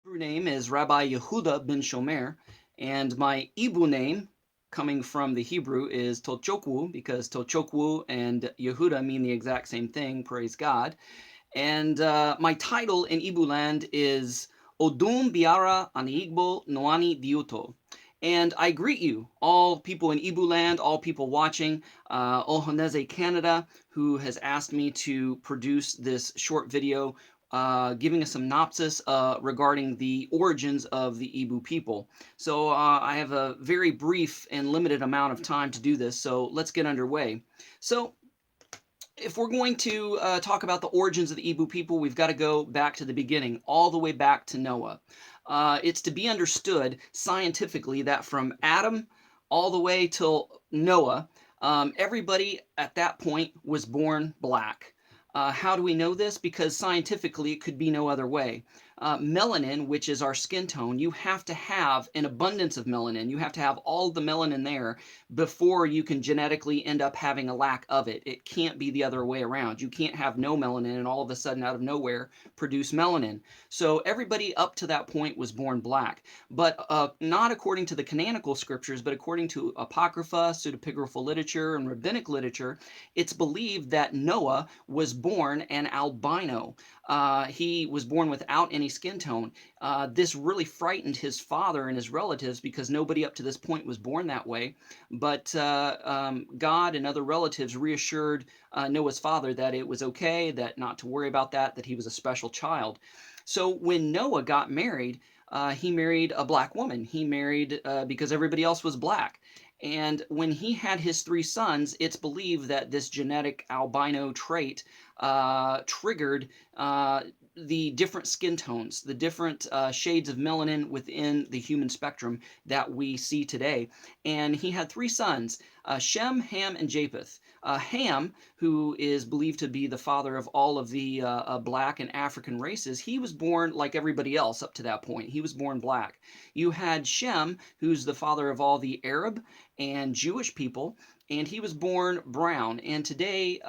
Hebrew name is Rabbi Yehudah ben Shomeyr, and my Hebrew name, coming from the Hebrew, is Tochokwu, because Tochokwu and Yehudah mean the exact same thing, praise God. And my title in Ibu land is Odum Biara Aniigbo Noani Diuto. And I greet you, all people in Ibu land, all people watching, Ohoneze Canada, who has asked me to produce this short video giving a synopsis regarding the origins of the Ibu people. So I have a very brief and limited amount of time to do this, so let's get underway. So if we're going to talk about the origins of the Ibu people, we've got to go back to the beginning, all the way back to Noah. It's to be understood scientifically that from Adam all the way till Noah, everybody at that point was born black. How do we know this? Because scientifically it could be no other way. Melanin, which is our skin tone, you have to have an abundance of melanin. You have to have all the melanin there before you can genetically end up having a lack of it. It can't be the other way around. You can't have no melanin and all of a sudden out of nowhere produce melanin. So everybody up to that point was born black, but not according to the canonical scriptures, but according to apocrypha, pseudepigraphal literature, and rabbinic literature, it's believed that Noah was born an albino. He was born without any skin tone. This really frightened his father and his relatives because nobody up to this point was born that way. But God and other relatives reassured Noah's father that it was okay, that not to worry about that, that he was a special child. So when Noah got married, he married a black woman. He married because everybody else was black. And when he had his three sons, it's believed that this genetic albino trait triggered the different skin tones, the different shades of melanin within the human spectrum that we see today. And he had three sons, Shem, Ham, and Japheth. Ham, who is believed to be the father of all of the black and African races, he was born like everybody else up to that point. He was born black. You had Shem, who's the father of all the Arab and Jewish people, and he was born brown. And today,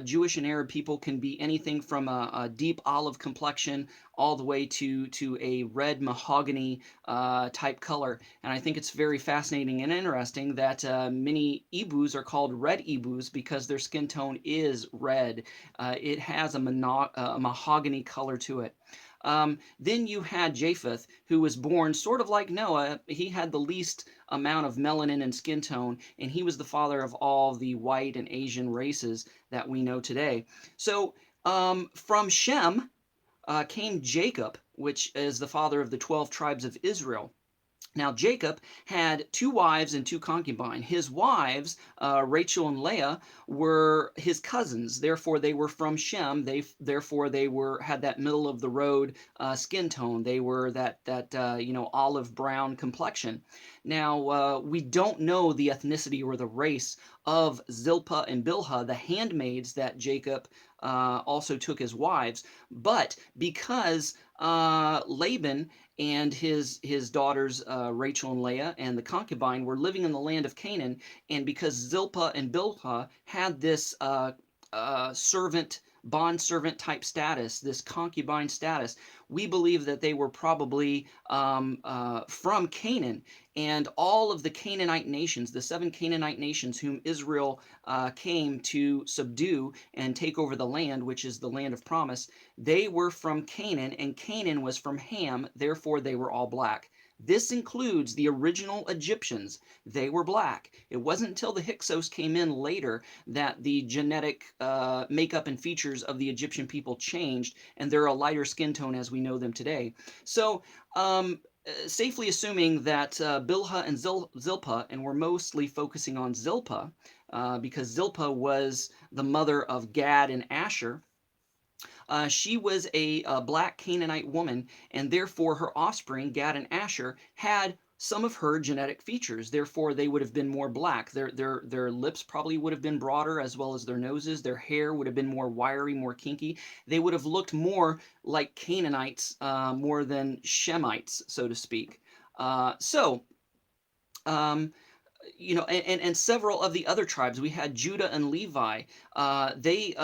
Jewish and Arab people can be anything from a deep olive complexion all the way to a red mahogany type color. And I think it's very fascinating and interesting that many Ibus are called red Ibus because their skin tone is red. It has a mahogany color to it. Then you had Japheth, who was born sort of like Noah. He had the least amount of melanin and skin tone, and he was the father of all the white and Asian races that we know today. So from Shem came Jacob, which is the father of the 12 tribes of Israel. Now, Jacob had two wives and two concubines. His wives, Rachel and Leah, were his cousins. Therefore, they were from Shem. Therefore, they had that middle of the road skin tone. They were that olive brown complexion. Now, we don't know the ethnicity or the race of Zilpah and Bilhah, the handmaids that Jacob also took as wives. But because Laban and his daughters Rachel and Leah and the concubine were living in the land of Canaan, and because Zilpah and Bilhah had this bond servant type status, this concubine status, we believe that they were probably from Canaan. And all of the Canaanite nations, the 7 Canaanite nations whom Israel came to subdue and take over the land, which is the land of promise, they were from Canaan, and Canaan was from Ham, therefore they were all black. This includes the original Egyptians. They were black. It wasn't until the Hyksos came in later that the genetic makeup and features of the Egyptian people changed, and they're a lighter skin tone as we know them today. So, safely assuming that Bilhah and Zilpah, and we're mostly focusing on Zilpah, because Zilpah was the mother of Gad and Asher. She was a black Canaanite woman, and therefore her offspring, Gad and Asher, had some of her genetic features. Therefore, they would have been more black. Their lips probably would have been broader, as well as their noses. Their hair would have been more wiry, more kinky. They would have looked more like Canaanites more than Shemites, so to speak. So, um, and several of the other tribes. We had Judah and Levi. They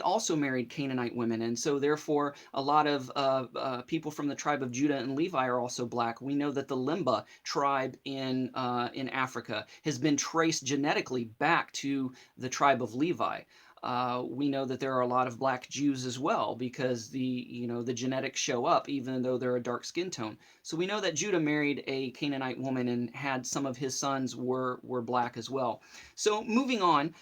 also married Canaanite women, and so therefore a lot of people from the tribe of Judah and Levi are also black. We know that the Limba tribe in Africa has been traced genetically back to the tribe of Levi. We know that there are a lot of black Jews as well because the genetics show up even though they're a dark skin tone. So we know that Judah married a Canaanite woman and had some of his sons were black as well. So moving on,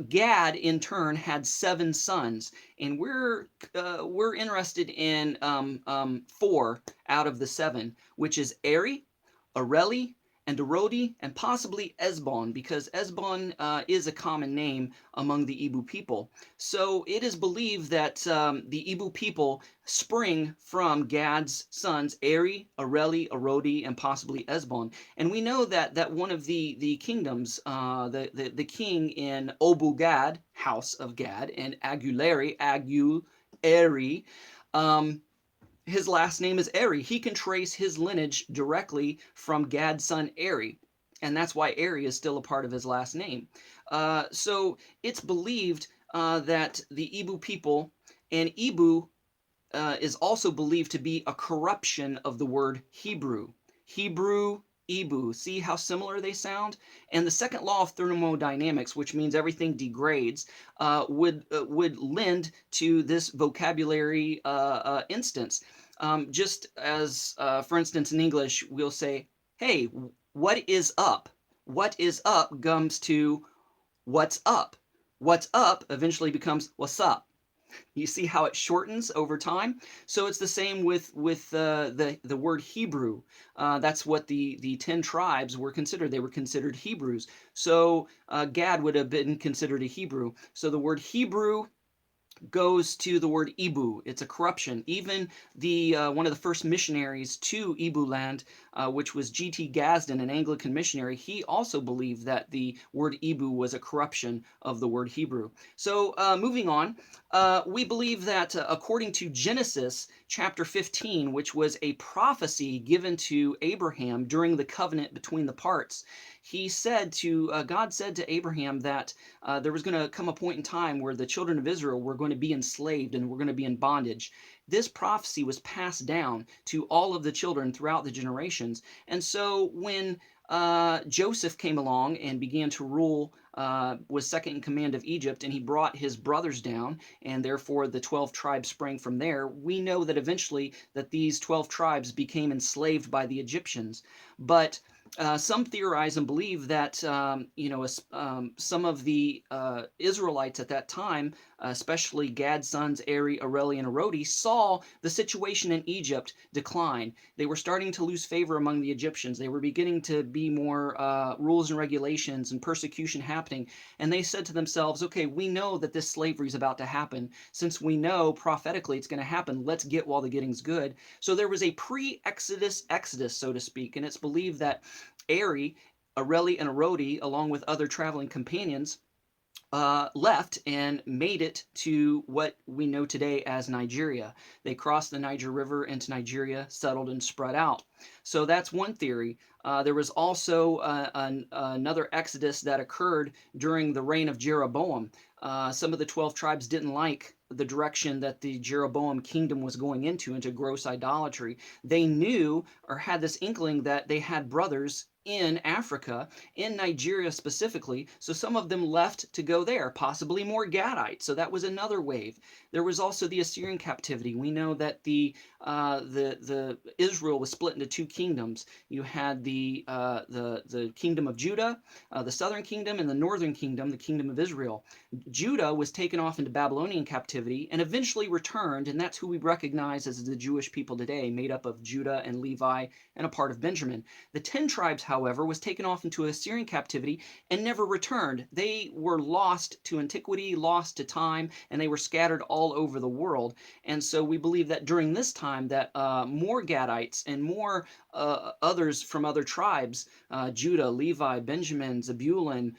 Gad in turn had 7 sons, and we're interested in 4 out of the 7, which is Eri, Areli, and Arodi, and possibly Esbon, because Esbon is a common name among the Ibu people. So it is believed that the Ibu people spring from Gad's sons, Eri, Areli, Arodi, and possibly Esbon. And we know that one of the kingdoms, the king in Obu Gad, house of Gad, and Aguleri, his last name is Eri. He can trace his lineage directly from Gad's son Eri, and that's why Eri is still a part of his last name. So it's believed that the Ibu people, and Ibu is also believed to be a corruption of the word Hebrew. Hebrew, Ibu. See how similar they sound? And the second law of thermodynamics, which means everything degrades, would lend to this vocabulary instance. Just as, for instance, in English, we'll say, hey, what is up? What is up comes to what's up. What's up eventually becomes what's up. You see how it shortens over time? So it's the same with the word Hebrew. That's what the 10 tribes were considered. They were considered Hebrews. So Gad would have been considered a Hebrew. So the word Hebrew goes to the word Ibu. It's a corruption. Even the one of the first missionaries to Ibu land, which was G.T. Gadsden, an Anglican missionary, he also believed that the word Ibu was a corruption of the word Hebrew. So moving on, we believe that according to Genesis chapter 15, which was a prophecy given to Abraham during the covenant between the parts, God said to Abraham that there was going to come a point in time where the children of Israel were going to be enslaved and were going to be in bondage. This prophecy was passed down to all of the children throughout the generations. And so when Joseph came along and began to rule, was second in command of Egypt, and he brought his brothers down, and therefore the 12 tribes sprang from there. We know that eventually that these 12 tribes became enslaved by the Egyptians. But some theorize and believe that some of the Israelites at that time, especially Gad's sons Eri, Areli, and Arodi, saw the situation in Egypt decline. They were starting to lose favor among the Egyptians. They were beginning to be more rules and regulations and persecution happening. And they said to themselves, okay, we know that this slavery is about to happen. Since we know prophetically it's going to happen, let's get while the getting's good. So there was a pre-Exodus exodus, so to speak, and it's believed that Eri, Areli, and Arodi, along with other traveling companions, left and made it to what we know today as Nigeria. They crossed the Niger River into Nigeria, settled, and spread out. So that's one theory. There was also another exodus that occurred during the reign of Jeroboam. Some of the 12 tribes didn't like the direction that the Jeroboam kingdom was going into gross idolatry. They knew or had this inkling that they had brothers in Africa, in Nigeria specifically, so some of them left to go there, possibly more Gadites. So that was another wave. There was also the Assyrian captivity. We know that the Israel was split into 2 kingdoms. You had the kingdom of Judah, the southern kingdom, and the northern kingdom, the kingdom of Israel. Judah was taken off into Babylonian captivity and eventually returned, and that's who we recognize as the Jewish people today, made up of Judah and Levi and a part of Benjamin. The 10 tribes, however, was taken off into Assyrian captivity and never returned. They were lost to antiquity, lost to time, and they were scattered all over the world. And so we believe that during this time that more Gadites and more others from other tribes, Judah, Levi, Benjamin, Zebulun,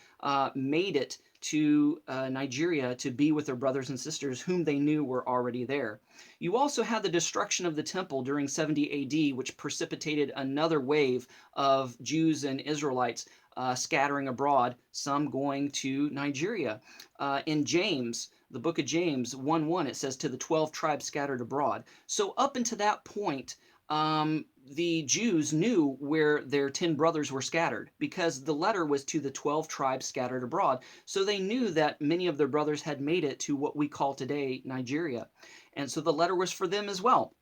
made it to Nigeria to be with their brothers and sisters whom they knew were already there. You also had the destruction of the temple during 70 AD, which precipitated another wave of Jews and Israelites scattering abroad, some going to Nigeria. In James, the book of James 1:1, it says, to the 12 tribes scattered abroad. So up until that point, the Jews knew where their 10 brothers were scattered because the letter was to the 12 tribes scattered abroad. So they knew that many of their brothers had made it to what we call today Nigeria. And so the letter was for them as well.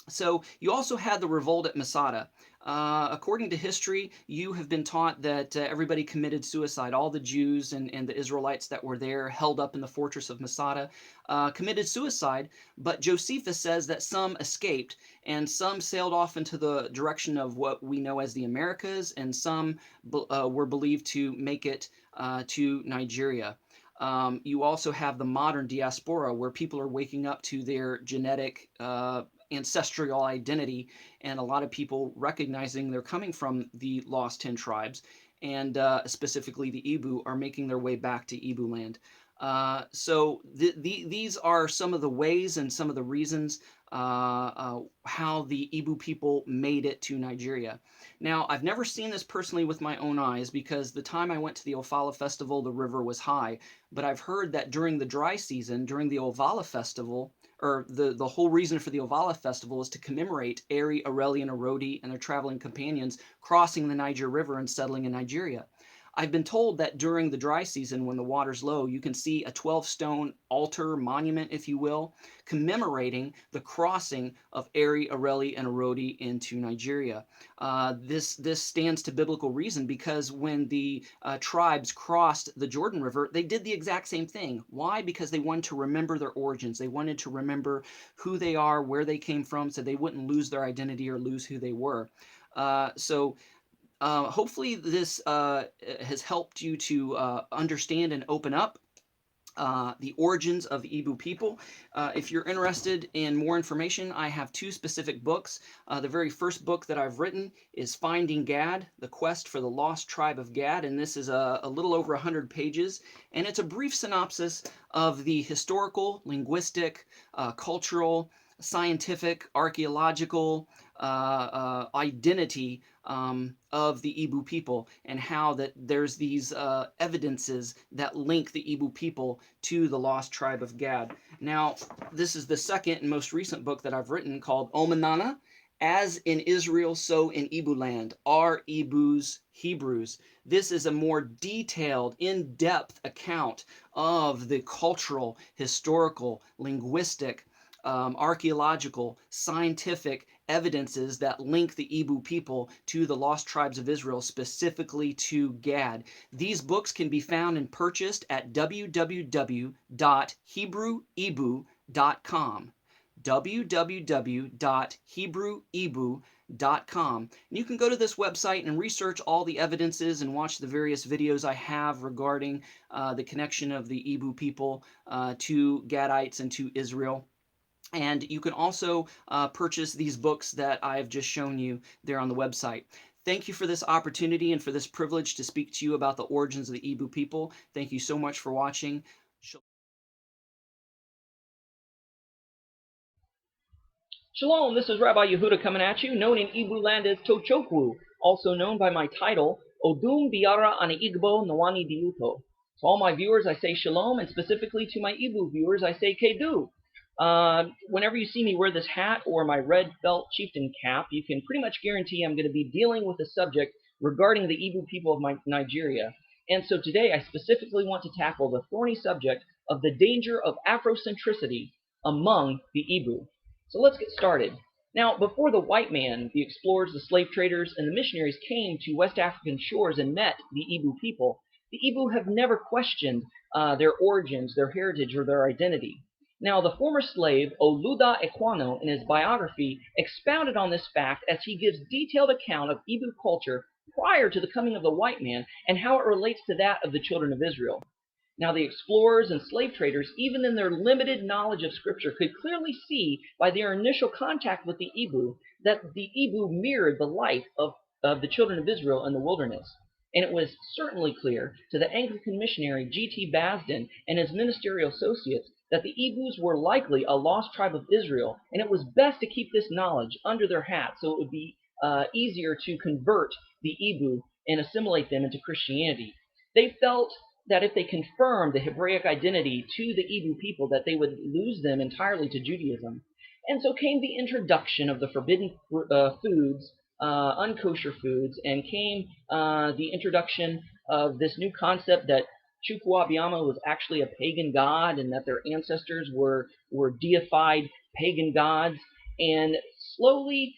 So you also had the revolt at Masada. According to history, you have been taught that everybody committed suicide. All the Jews and the Israelites that were there, held up in the fortress of Masada, committed suicide. But Josephus says that some escaped, and some sailed off into the direction of what we know as the Americas, and some were believed to make it to Nigeria. You also have the modern diaspora, where people are waking up to their genetic ancestral identity, and a lot of people recognizing they're coming from the lost 10 tribes, and specifically the Ibu are making their way back to Ibu land. So these are some of the ways and some of the reasons how the Ibu people made it to Nigeria. Now, I've never seen this personally with my own eyes because the time I went to the Ofala festival, the river was high. But I've heard that during the dry season, during the Ovala festival, or the whole reason for the Ovala festival is to commemorate Eri, Areli, and Arodi and their traveling companions crossing the Niger River and settling in Nigeria. I've been told that during the dry season, when the water's low, you can see a 12-stone altar monument, if you will, commemorating the crossing of Eri, Areli, and Arodi into Nigeria. This stands to biblical reason because when the tribes crossed the Jordan River, they did the exact same thing. Why? Because they wanted to remember their origins. They wanted to remember who they are, where they came from, so they wouldn't lose their identity or lose who they were. Hopefully this has helped you to understand and open up the origins of the Ibu people. If you're interested in more information, I have two specific books. The very first book that I've written is Finding Gad, The Quest for the Lost Tribe of Gad, and this is a little over 100 pages, and it's a brief synopsis of the historical, linguistic, cultural, scientific, archaeological identity of the Ibu people, and how that there's these evidences that link the Ibu people to the lost tribe of Gad. Now, this is the second and most recent book that I've written, called Omanana, As in Israel, So in Ibu Land, Are Ibus Hebrews. This is a more detailed, in-depth account of the cultural, historical, linguistic, archaeological, scientific evidences that link the Ibu people to the lost tribes of Israel, specifically to Gad. These books can be found and purchased at www.hebrewIbu.com. www.hebrewIbu.com. And you can go to this website and research all the evidences and watch the various videos I have regarding the connection of the Ibu people to Gadites and to Israel. And you can also purchase these books that I've just shown you there on the website. Thank you for this opportunity and for this privilege to speak to you about the origins of the Ibu people. Thank you so much for watching. Shalom, this is Rabbi Yehudah coming at you, known in Ibu land as Tochokwu, also known by my title, Odum Biara Ani Igbo Nwani Diuto. To all my viewers, I say shalom, and specifically to my Ibu viewers, I say kedu. Whenever you see me wear this hat or my red felt chieftain cap, you can pretty much guarantee I'm going to be dealing with a subject regarding the Ibu people of Nigeria. And so today I specifically want to tackle the thorny subject of the danger of Afrocentricity among the Ibu. So let's get started. Now, before the white man, the explorers, the slave traders, and the missionaries came to West African shores and met the Ibu people, the Ibu have never questioned their origins, their heritage, or their identity. Now, the former slave, Oluda Ekwano, in his biography, expounded on this fact as he gives detailed account of Ibu culture prior to the coming of the white man and how it relates to that of the children of Israel. Now, the explorers and slave traders, even in their limited knowledge of Scripture, could clearly see by their initial contact with the Ibu that the Ibu mirrored the life of the children of Israel in the wilderness. And it was certainly clear to the Anglican missionary G.T. Basden and his ministerial associates that the Ibus were likely a lost tribe of Israel, and it was best to keep this knowledge under their hat so it would be easier to convert the Ibu and assimilate them into Christianity. They felt that if they confirmed the Hebraic identity to the Hebrew people, that they would lose them entirely to Judaism. And so came the introduction of the forbidden foods, unkosher foods, and came the introduction of this new concept that Chukwu Abiyama was actually a pagan god, and that their ancestors were deified pagan gods. And slowly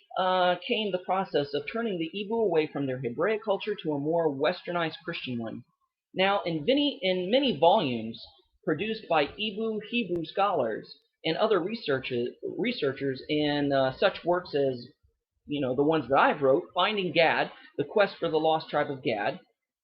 came the process of turning the Igbo away from their Hebraic culture to a more westernized Christian one. Now, in many volumes produced by Igbo Hebrew scholars and other researchers in such works as, the ones that I've wrote, Finding Gad, The Quest for the Lost Tribe of Gad,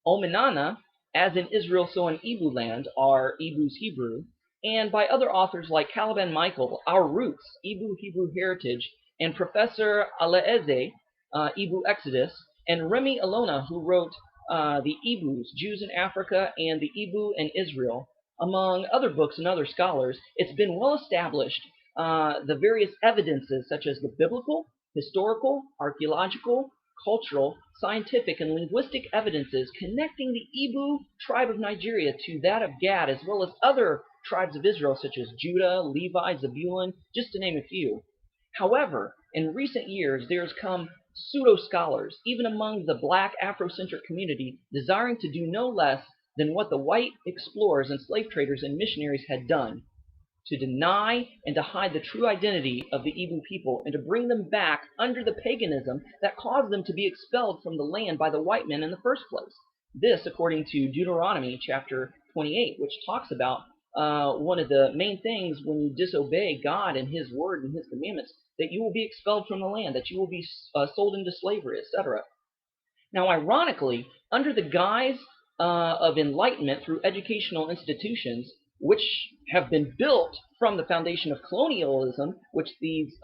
Omenana, As in Israel, So in Ibu Land, are Ibu's Hebrew, and by other authors like Caliban Michael, Our Roots, Ibu Hebrew Heritage, and Professor Aleeze, Ibu Exodus, and Remy Alona, who wrote The Ibus, Jews in Africa, and The Ibu and Israel. Among other books and other scholars, it's been well established the various evidences such as the biblical, historical, archaeological, cultural, scientific, and linguistic evidences connecting the Ibu tribe of Nigeria to that of Gad, as well as other tribes of Israel such as Judah, Levi, Zebulun, just to name a few. However, in recent years, there has come pseudo-scholars, even among the black Afrocentric community, desiring to do no less than what the white explorers and slave traders and missionaries had done, to deny and to hide the true identity of the Igbo people, and to bring them back under the paganism that caused them to be expelled from the land by the white men in the first place. This, according to Deuteronomy chapter 28, which talks about one of the main things when you disobey God and His word and His commandments, that you will be expelled from the land, that you will be sold into slavery, etc. Now, ironically, under the guise of enlightenment through educational institutions, which have been built from the foundation of colonialism, which these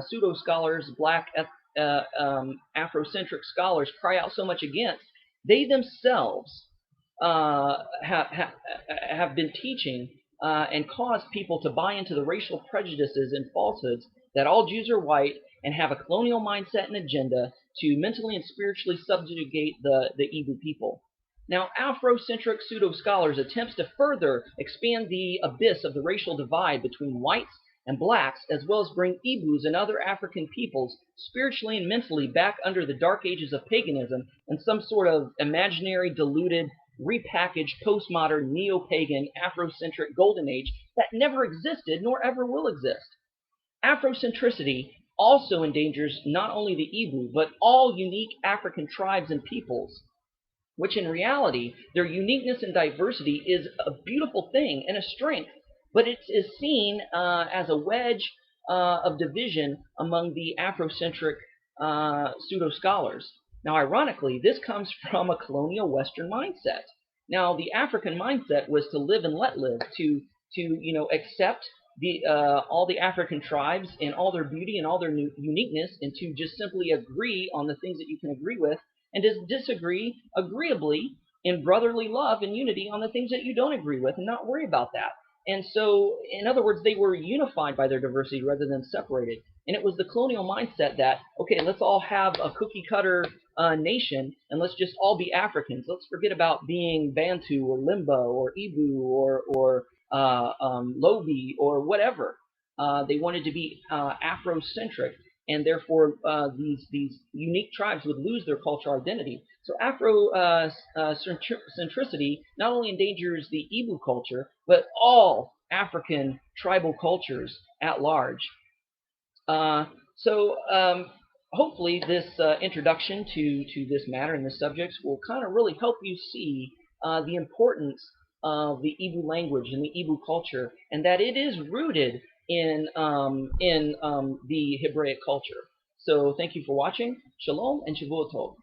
pseudo-scholars, black Afrocentric scholars cry out so much against, they themselves have been teaching and caused people to buy into the racial prejudices and falsehoods that all Jews are white and have a colonial mindset and agenda to mentally and spiritually subjugate the Igbo people. Now, Afrocentric pseudo-scholars attempts to further expand the abyss of the racial divide between whites and blacks, as well as bring Igbos and other African peoples spiritually and mentally back under the dark ages of paganism and some sort of imaginary, diluted, repackaged, postmodern, neo-pagan, Afrocentric golden age that never existed nor ever will exist. Afrocentricity also endangers not only the Igbo, but all unique African tribes and peoples, which in reality, their uniqueness and diversity is a beautiful thing and a strength, but it is seen as a wedge of division among the Afrocentric pseudo-scholars. Now, ironically, this comes from a colonial Western mindset. Now, the African mindset was to live and let live, to accept all the African tribes and all their beauty and all their uniqueness, and to just simply agree on the things that you can agree with, and to disagree agreeably in brotherly love and unity on the things that you don't agree with, and not worry about that. And so, in other words, they were unified by their diversity rather than separated. And it was the colonial mindset that, okay, let's all have a cookie-cutter nation, and let's just all be Africans. Let's forget about being Bantu or Limbo or Ibu or Lobi or whatever. They wanted to be Afrocentric, and therefore these unique tribes would lose their cultural identity. So Afrocentricity not only endangers the Igbo culture, but all African tribal cultures at large. Hopefully this introduction to this matter and this subject will kind of really help you see the importance of the Igbo language and the Igbo culture, and that it is rooted in the Hebraic culture. So thank you for watching. Shalom and Shavua Tov.